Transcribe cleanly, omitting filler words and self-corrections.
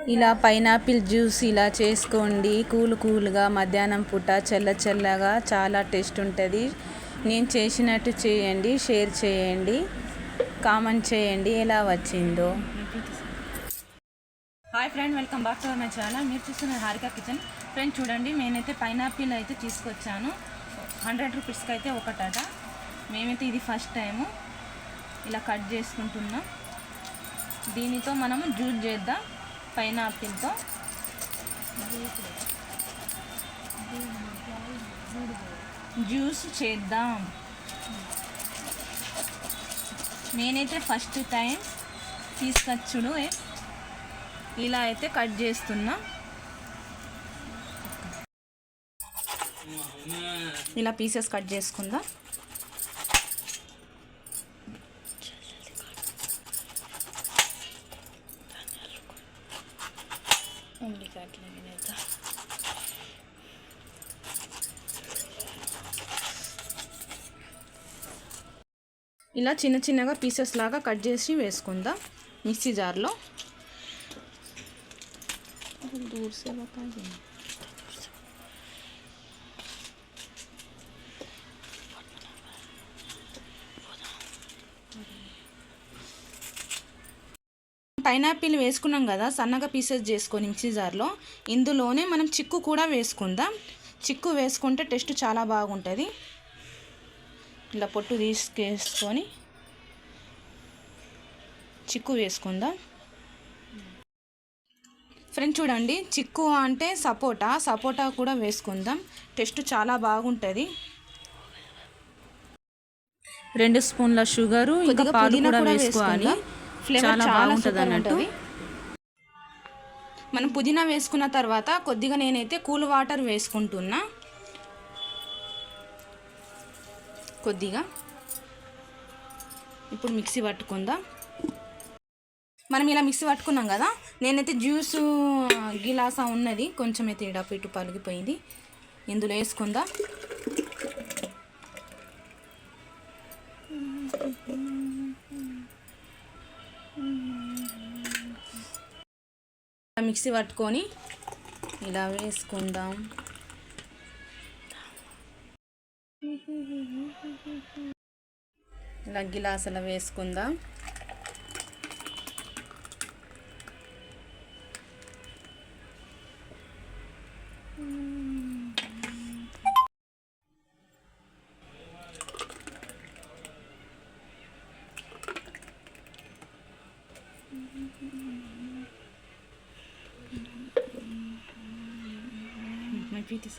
ఇలా pineapple juice ఇలా చేసుకోండి. కూల్గా మధ్యాహ్నం పూట చల్లగా చాలా టేస్ట్ ఉంటుంది. నేను చేసినట్టు చేయండి, షేర్ చేయండి, కామెంట్ చేయండి ఎలా వచ్చిందో. Hi friend, welcome back to my channel. మీరు చూస్తున్న హారిక కిచెన్. ఫ్రెండ్ చూడండి, నేనైతే పైనాపిల్ అయితే తీసుకొచ్చాను. 100 రూపీస్కి అయితే ఒకటట. మేమైతే ఇది ఫస్ట్ టైము ఇలా కట్ చేసుకుంటున్నాం. దీనితో మనము జ్యూస్ చేద్దాం. పైనాపిల్తో జ్యూస్ చేద్దాం. నేనైతే ఫస్ట్ టైం తీసుకొచ్చుడు ఇలా అయితే కట్ చేస్తున్నా. ఇలా పీసెస్ కట్ చేసుకుందాం. ఇలా చిన్నగా పీసెస్ లాగా కట్ చేసి వేసుకుందాం మిక్సీ జార్లో. పైనాపిల్ వేసుకున్నాం కదా, సన్నగా పీసెస్ చేసుకొని మిక్సీ జార్లో. ఇందులోనే మనం చిక్కు కూడా వేసుకుందాం. చిక్కు వేసుకుంటే టేస్ట్ చాలా బాగుంటుంది. ఇలా పొట్టు తీసుకేసుకొని చిక్కు వేసుకుందాం. ఫ్రెండ్స్ చూడండి, చిక్కు అంటే సపోటా కూడా వేసుకుందాం. టేస్ట్ చాలా బాగుంటుంది. 2 స్పూన్ల షుగరు, ఇంకా పాలు కూడా వేసుకోవాలి. ఫ్లేవర్ చాలా బాగుంటుంది అన్నట్టు. మనం పుదీనా వేసుకున్న తర్వాత కొద్దిగా నేనైతే కూల్ వాటర్ వేసుకుంటున్నా. కొద్దిగా ఇప్పుడు మిక్సీ పట్టుకుందాం. మనం ఇలా మిక్సీ పట్టుకున్నాం కదా, నేనైతే జ్యూస్ గిలాసా ఉన్నది, కొంచెం అయితే ఇటు ఇటు పలిగిపోయింది. ఇందులో వేసుకుందాం. మిక్సీ పట్టుకొని ఇలా వేసుకుందాం. ఇలా గిలాసులో వేసుకుందాం. My feet is